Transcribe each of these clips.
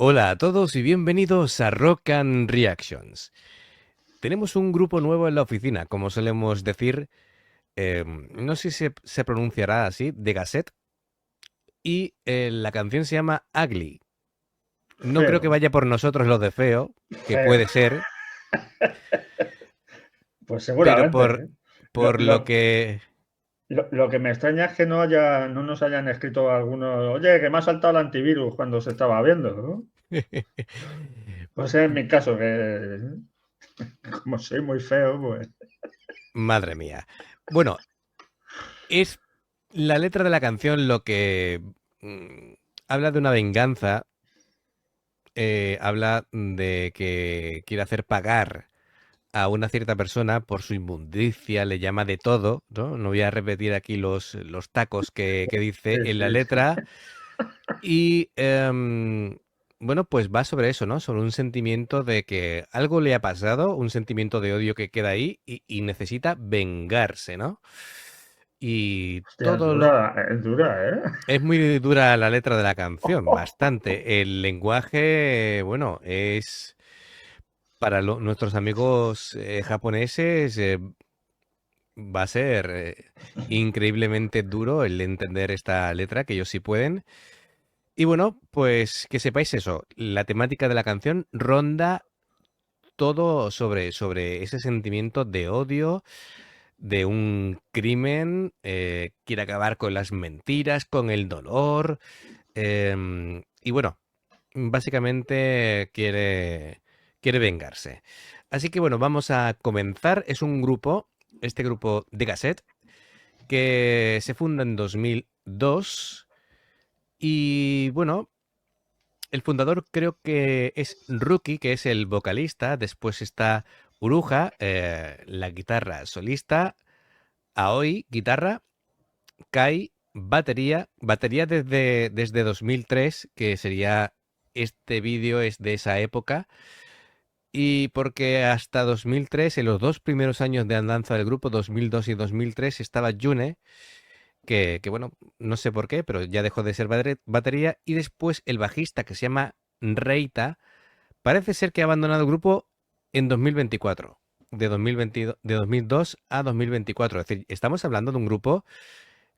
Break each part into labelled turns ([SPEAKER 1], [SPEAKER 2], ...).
[SPEAKER 1] Hola a todos y bienvenidos a Rock and Reactions. Tenemos un grupo nuevo en la oficina, como solemos decir, no sé si se pronunciará así, de Gasset, y la canción se llama Ugly. No creo que
[SPEAKER 2] Feo,
[SPEAKER 1] vaya por nosotros lo de feo, que
[SPEAKER 2] feo.
[SPEAKER 1] puede ser,
[SPEAKER 2] Pues
[SPEAKER 1] pero
[SPEAKER 2] seguramente, ¿eh? Lo,
[SPEAKER 1] por lo
[SPEAKER 2] lo-
[SPEAKER 1] que...
[SPEAKER 2] lo que me extraña es que no nos hayan escrito algunos, oye, que me ha saltado el antivirus cuando se estaba viendo, ¿no? Pues es mi caso, que como soy muy feo, pues
[SPEAKER 1] Madre mía. Bueno, es la letra de la canción lo que habla de una venganza, habla de que quiere hacer pagar a una cierta persona por su inmundicia, le llama de todo, ¿no? No voy a repetir aquí los tacos que dice
[SPEAKER 2] sí,
[SPEAKER 1] en la
[SPEAKER 2] sí, sí.
[SPEAKER 1] letra. Y bueno, pues va sobre eso, ¿no? Sobre un sentimiento de que algo le ha pasado, un sentimiento de odio que queda ahí y necesita vengarse, ¿no? Y
[SPEAKER 2] Hostia,
[SPEAKER 1] todo lo...
[SPEAKER 2] es dura, ¿eh?
[SPEAKER 1] Es muy dura la letra de la canción, bastante. El lenguaje, bueno, es para nuestros amigos japoneses, va a ser increíblemente duro el entender esta letra, que ellos sí pueden. Y bueno, pues que sepáis eso, la temática de la canción ronda todo sobre ese sentimiento de odio, de un crimen, quiere acabar con las mentiras, con el dolor, y bueno, básicamente quiere vengarse. Así que bueno, vamos a comenzar. Es un grupo, este grupo de Gasset, que se funda en 2002 y bueno, el fundador creo que es Rookie, que es el vocalista, después está Uruja, la guitarra solista, Aoi, guitarra, Kai, batería desde 2003, que sería este vídeo es de esa época, y porque hasta 2003, en los dos primeros años de andanza del grupo, 2002 y 2003, estaba June, que bueno, no sé por qué, pero ya dejó de ser batería, y después el bajista que se llama Reita, parece ser que ha abandonado el grupo en 2024, de 2022, de 2002 a 2024. Es decir, estamos hablando de un grupo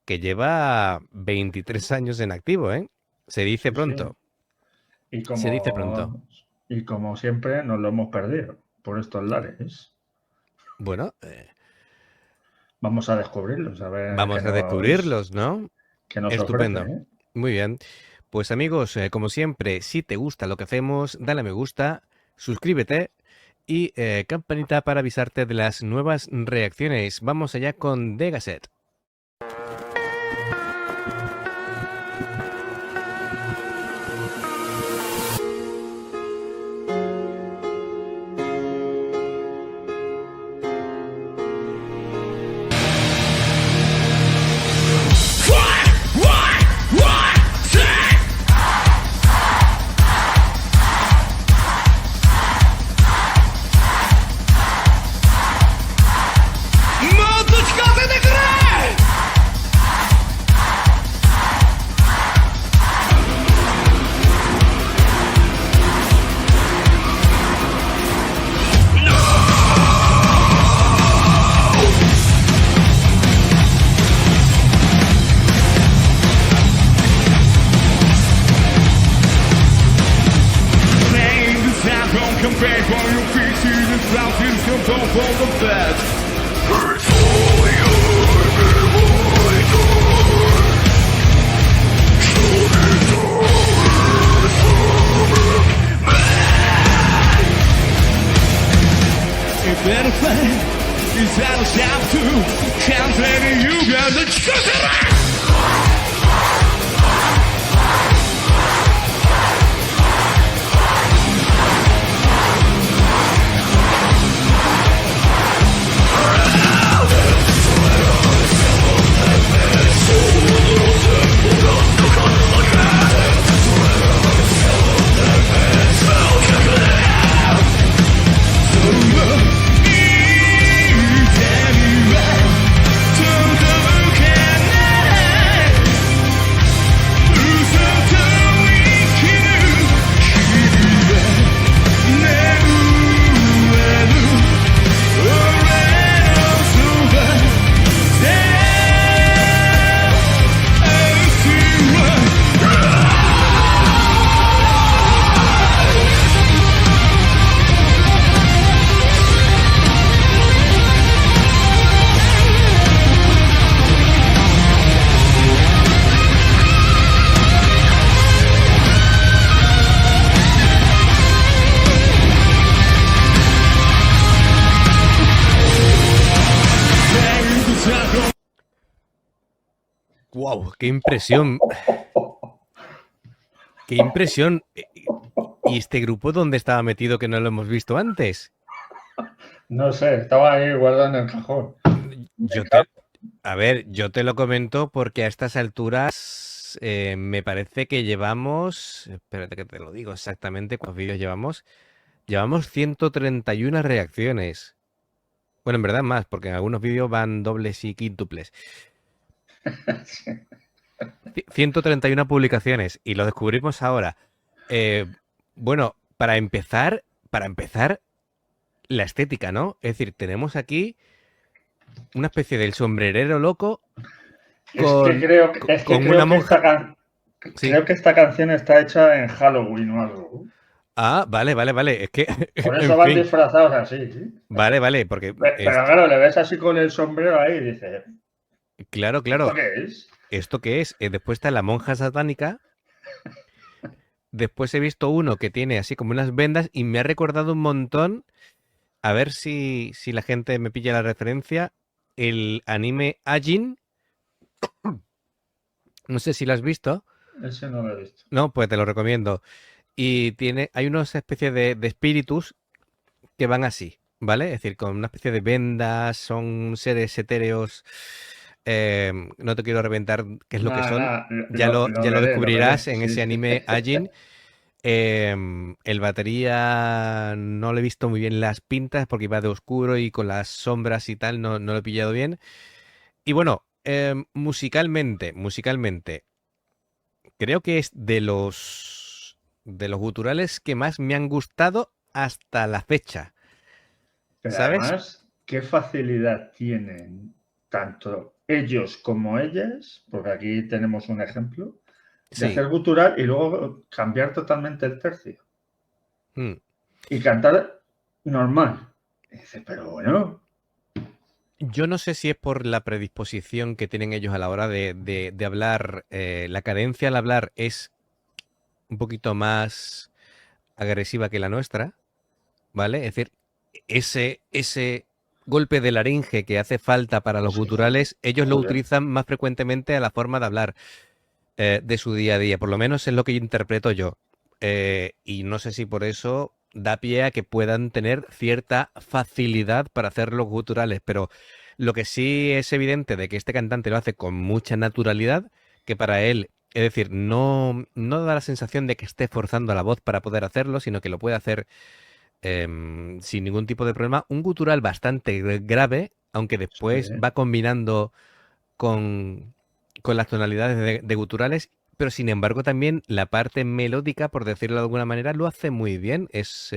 [SPEAKER 1] que lleva 23 años en activo, ¿eh? Se dice
[SPEAKER 2] Sí, sí.
[SPEAKER 1] pronto,
[SPEAKER 2] Y
[SPEAKER 1] se dice pronto.
[SPEAKER 2] como, y como siempre nos lo hemos perdido por estos lares.
[SPEAKER 1] Bueno,
[SPEAKER 2] Vamos a descubrirlos, a ver
[SPEAKER 1] vamos a descubrirlos, ¿no?
[SPEAKER 2] qué nos ofrece,
[SPEAKER 1] Estupendo.
[SPEAKER 2] ¿eh?
[SPEAKER 1] Muy bien. Pues amigos, como siempre, si te gusta lo que hacemos, dale a me gusta, suscríbete y campanita para avisarte de las nuevas reacciones. Vamos allá con Degaset.
[SPEAKER 3] Compare for your feet to the ground, you still don't fall the bed. A better thing is that I have to can't let you get the truth.
[SPEAKER 1] ¡Wow! ¡Qué impresión! ¡Qué impresión! ¿Y este grupo dónde estaba metido que no lo hemos visto antes?
[SPEAKER 2] No sé, estaba ahí guardado en el cajón.
[SPEAKER 1] A ver, yo te lo comento porque a estas alturas me parece que llevamos... Espérate que te lo digo exactamente cuántos vídeos llevamos. Llevamos 131 reacciones. Bueno, en verdad más, porque en algunos vídeos van dobles y quíntuples. 131 publicaciones y lo descubrimos ahora. Bueno, para empezar, la estética, ¿no? Es decir, tenemos aquí una especie del sombrerero loco con,
[SPEAKER 2] creo
[SPEAKER 1] con una monja.
[SPEAKER 2] Creo que esta canción está hecha en Halloween o algo.
[SPEAKER 1] Ah, vale. Es que.
[SPEAKER 2] Por eso van disfrazados así, ¿sí?
[SPEAKER 1] Vale, porque.
[SPEAKER 2] Pero claro, le ves así con el sombrero ahí y dices.
[SPEAKER 1] Claro.
[SPEAKER 2] ¿Esto qué es?
[SPEAKER 1] ¿Esto qué es? Después está la monja satánica. Después he visto uno que tiene así como unas vendas y me ha recordado un montón. A ver si la gente me pilla la referencia. El anime Ajin. No sé si lo has visto.
[SPEAKER 2] Ese no lo he visto.
[SPEAKER 1] No, pues te lo recomiendo. Y hay unas especies de espíritus que van así, ¿vale? Es decir, con una especie de vendas, son seres etéreos. No te quiero reventar qué es lo que son. Ya lo descubrirás en ese anime Ajin. El batería no le he visto muy bien las pintas porque iba de oscuro y con las sombras y tal no lo he pillado bien. Y bueno, musicalmente, creo que es de los guturales que más me han gustado hasta la fecha.
[SPEAKER 2] Pero
[SPEAKER 1] ¿sabes?
[SPEAKER 2] Además, qué facilidad tienen tanto ellos como ellas, porque aquí tenemos un ejemplo, de hacer gutural y luego cambiar totalmente el tercio. Y cantar normal. Y dice, pero bueno.
[SPEAKER 1] Yo no sé si es por la predisposición que tienen ellos a la hora de hablar. La cadencia al hablar es un poquito más agresiva que la nuestra, ¿vale? Es decir, ese golpe de laringe que hace falta para los guturales, ellos lo utilizan más frecuentemente a la forma de hablar de su día a día. Por lo menos es lo que interpreto yo. Y no sé si por eso da pie a que puedan tener cierta facilidad para hacer los guturales, pero lo que sí es evidente de que este cantante lo hace con mucha naturalidad, que para él, es decir, no da la sensación de que esté forzando la voz para poder hacerlo, sino que lo puede hacer sin ningún tipo de problema. Un gutural bastante grave, aunque después va combinando con las tonalidades de guturales, pero sin embargo también la parte melódica, por decirlo de alguna manera, lo hace muy bien. Es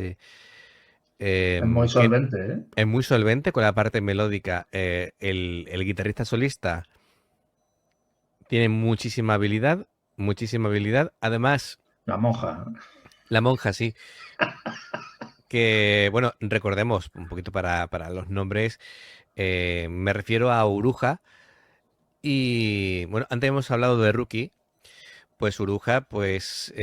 [SPEAKER 2] muy solvente, ¿eh?
[SPEAKER 1] Es muy solvente con la parte melódica. El guitarrista solista tiene muchísima habilidad. Además...
[SPEAKER 2] La monja,
[SPEAKER 1] sí. Que, bueno, recordemos un poquito para los nombres. Me refiero a Uruja. Y, bueno, antes hemos hablado de Rookie. Pues Uruja, pues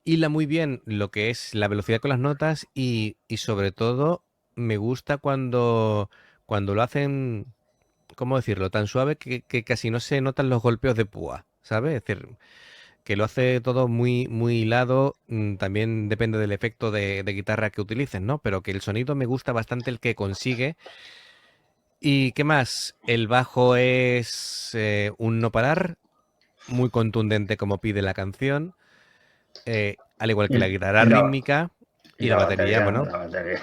[SPEAKER 1] hila muy bien lo que es la velocidad con las notas y sobre todo me gusta cuando lo hacen, ¿cómo decirlo? Tan suave que casi no se notan los golpeos de púa, ¿sabes? Es decir, que lo hace todo muy, muy hilado. También depende del efecto de guitarra que utilicen, ¿no? Pero que el sonido me gusta bastante el que consigue. ¿Y qué más? El bajo es un no parar, muy contundente como pide la canción, al igual que la guitarra rítmica y la batería, bueno.
[SPEAKER 2] La batería.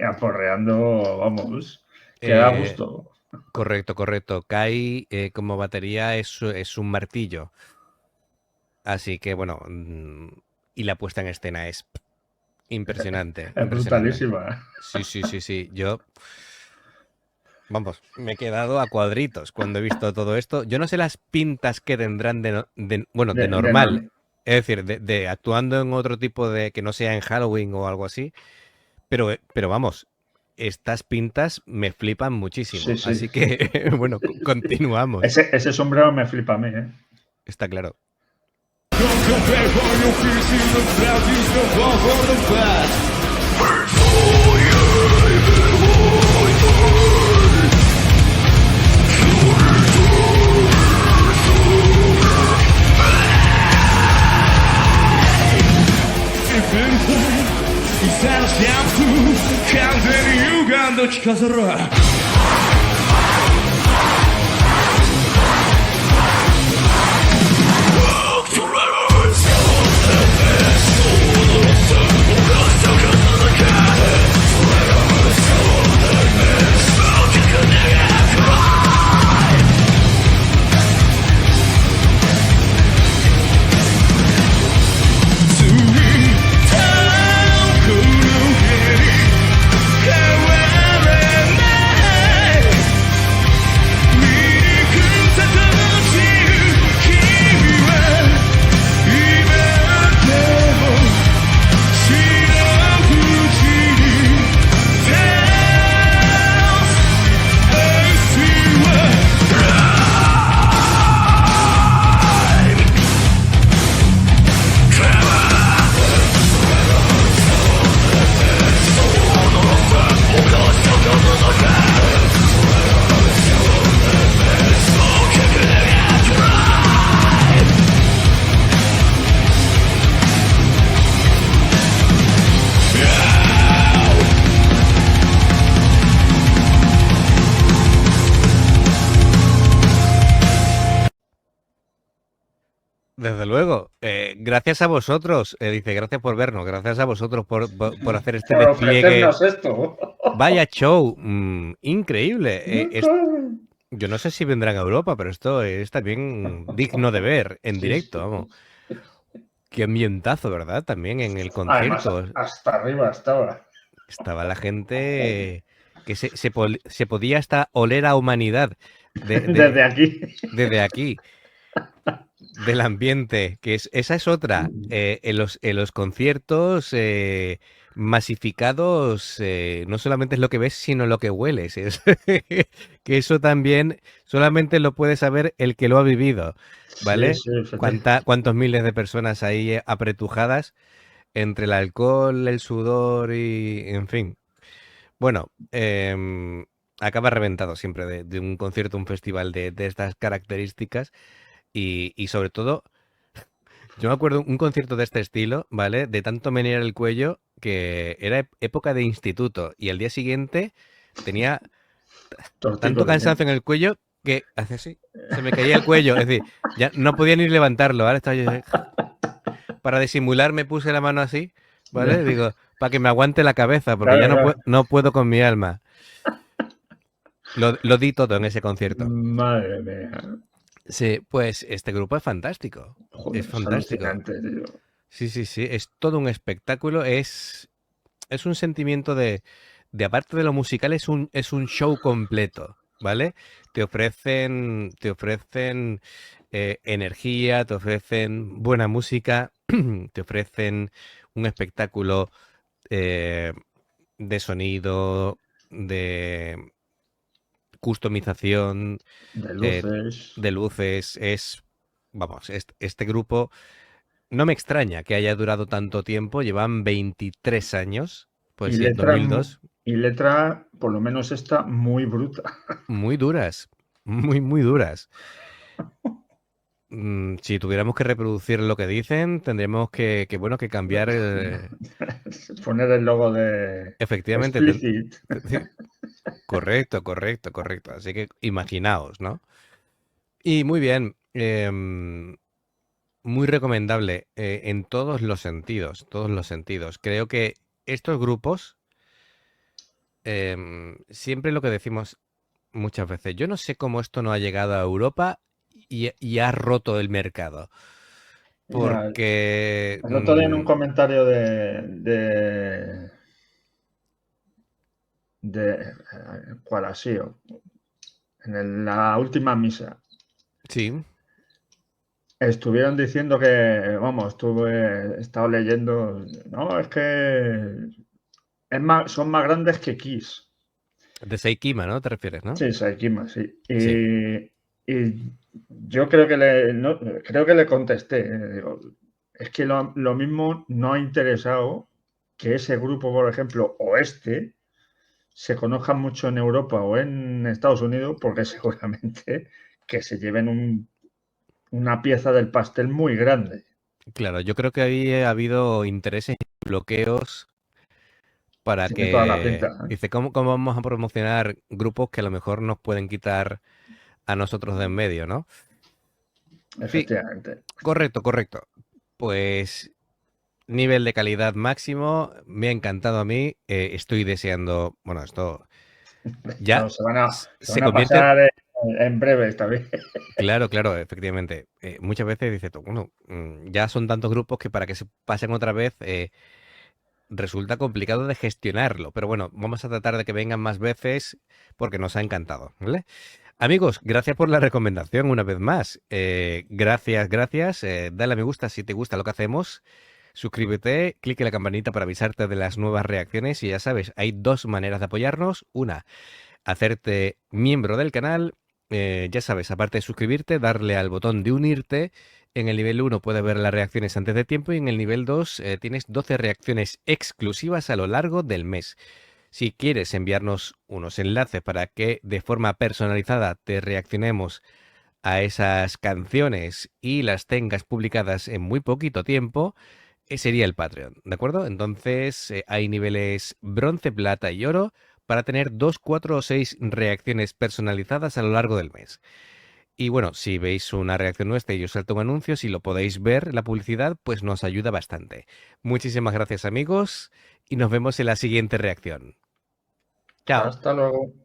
[SPEAKER 2] Aporreando, vamos, que da gusto.
[SPEAKER 1] Correcto. Kai como batería es un martillo. Así que, bueno, y la puesta en escena es impresionante.
[SPEAKER 2] Es brutalísima.
[SPEAKER 1] Sí. Yo... Vamos, me he quedado a cuadritos cuando he visto todo esto. Yo no sé las pintas que tendrán de normal. Es decir, de actuando en otro tipo de... que no sea en Halloween o algo así. Pero vamos, estas pintas me flipan muchísimo.
[SPEAKER 2] Sí.
[SPEAKER 1] Así que, bueno, continuamos.
[SPEAKER 2] Ese sombrero me flipa a mí, ¿eh?
[SPEAKER 1] Está claro.
[SPEAKER 3] 先輩いざのシャンプー完全に歪んだ着飾ら
[SPEAKER 1] Desde luego, gracias a vosotros, dice, gracias por vernos, gracias a vosotros por hacer este
[SPEAKER 2] Por
[SPEAKER 1] despliegue.
[SPEAKER 2] ofrecernos esto.
[SPEAKER 1] Vaya show, increíble. Yo no sé si vendrán a Europa, pero esto es también digno de ver en
[SPEAKER 2] Sí,
[SPEAKER 1] directo,
[SPEAKER 2] sí.
[SPEAKER 1] vamos. Qué ambientazo, ¿verdad? También en el
[SPEAKER 2] Además,
[SPEAKER 1] concierto.
[SPEAKER 2] hasta arriba estaba.
[SPEAKER 1] Estaba la gente que se podía hasta oler a humanidad
[SPEAKER 2] Desde aquí.
[SPEAKER 1] desde aquí, del ambiente, que esa es otra. En los conciertos masificados, no solamente es lo que ves, sino lo que hueles. Que eso también solamente lo puede saber el que lo ha vivido, ¿vale?
[SPEAKER 2] Sí, sí, fíjate.
[SPEAKER 1] ¿Cuántos miles de personas ahí apretujadas entre el alcohol, el sudor y, en fin. Bueno, acaba reventado siempre de un concierto, un festival de estas características y sobre todo, yo me acuerdo un concierto de este estilo, ¿vale? De tanto menear el cuello que era época de instituto y al día siguiente tenía tanto cansancio en el cuello que hace así, se me caía el cuello, es decir, ya no podía ni levantarlo, ¿vale? Estaba yo, para disimular me puse la mano así, ¿vale? Digo, para que me aguante la cabeza, porque
[SPEAKER 2] Claro,
[SPEAKER 1] ya
[SPEAKER 2] claro.
[SPEAKER 1] no puedo con mi alma. Lo di todo en ese concierto.
[SPEAKER 2] Madre mía.
[SPEAKER 1] Sí, pues este grupo es fantástico.
[SPEAKER 2] Joder,
[SPEAKER 1] Es
[SPEAKER 2] es
[SPEAKER 1] fantástico.
[SPEAKER 2] alucinante, tío.
[SPEAKER 1] Sí, es todo un espectáculo, es un sentimiento de aparte de lo musical, es un show completo, ¿vale? Te ofrecen energía, te ofrecen buena música, te ofrecen un espectáculo de sonido, de customización,
[SPEAKER 2] De luces.
[SPEAKER 1] de luces. Vamos, este grupo no me extraña que haya durado tanto tiempo, llevan 23 años, pues
[SPEAKER 2] Y
[SPEAKER 1] sí,
[SPEAKER 2] letra,
[SPEAKER 1] 2002,
[SPEAKER 2] por lo menos esta, muy bruta.
[SPEAKER 1] muy duras, muy duras. Si tuviéramos que reproducir lo que dicen, tendríamos bueno, que cambiar
[SPEAKER 2] Poner el logo de
[SPEAKER 1] efectivamente.
[SPEAKER 2] explicit.
[SPEAKER 1] Sí, correcto. Así que imaginaos, ¿no? Y muy bien, muy recomendable en todos los sentidos, Creo que estos grupos, siempre lo que decimos muchas veces, yo no sé cómo esto no ha llegado a Europa y ha roto el mercado.
[SPEAKER 2] Mira,
[SPEAKER 1] Porque
[SPEAKER 2] el otro día en un comentario de ¿cuál ha sido? La última misa.
[SPEAKER 1] sí,
[SPEAKER 2] Estuvieron diciendo que, vamos, he estado leyendo, no, es que son más grandes que Kiss.
[SPEAKER 1] de Seikima, ¿no? ¿Te refieres, no?
[SPEAKER 2] Sí, Saikima, sí.
[SPEAKER 1] Sí,
[SPEAKER 2] Y yo creo que le contesté, digo, es que lo mismo no ha interesado que ese grupo, por ejemplo, o se conozcan mucho en Europa o en Estados Unidos, porque seguramente que se lleven una pieza del pastel muy grande.
[SPEAKER 1] claro, yo creo que ahí ha habido intereses bloqueos para
[SPEAKER 2] Tiene toda la pinta,
[SPEAKER 1] que...
[SPEAKER 2] ¿eh?
[SPEAKER 1] Dice, ¿cómo vamos a promocionar grupos que a lo mejor nos pueden quitar a nosotros de en medio, ¿no? Sí,
[SPEAKER 2] Efectivamente.
[SPEAKER 1] correcto, correcto. Pues nivel de calidad máximo, me ha encantado a mí. Estoy deseando, bueno, esto ya
[SPEAKER 2] No, se van a, se
[SPEAKER 1] se
[SPEAKER 2] van a
[SPEAKER 1] convierte,
[SPEAKER 2] pasar en breve también.
[SPEAKER 1] claro, claro, efectivamente. Muchas veces dices tú, bueno, ya son tantos grupos que para que se pasen otra vez resulta complicado de gestionarlo. Pero bueno, vamos a tratar de que vengan más veces porque nos ha encantado, ¿vale? Amigos, gracias por la recomendación una vez más. Gracias, gracias. Dale a me gusta si te gusta lo que hacemos. Suscríbete, clique la campanita para avisarte de las nuevas reacciones y ya sabes, hay dos maneras de apoyarnos. Una, hacerte miembro del canal. Ya sabes, aparte de suscribirte, darle al botón de unirte. En el nivel 1 puedes ver las reacciones antes de tiempo y en el nivel 2 tienes 12 reacciones exclusivas a lo largo del mes. Si quieres enviarnos unos enlaces para que de forma personalizada te reaccionemos a esas canciones y las tengas publicadas en muy poquito tiempo, sería el Patreon, ¿de acuerdo? Entonces hay niveles bronce, plata y oro para tener 2, 4 o 6 reacciones personalizadas a lo largo del mes. Y bueno, si veis una reacción nuestra y os salta un anuncio, si lo podéis ver, la publicidad, pues nos ayuda bastante. Muchísimas gracias amigos y nos vemos en la siguiente reacción. Chao.
[SPEAKER 2] Hasta luego.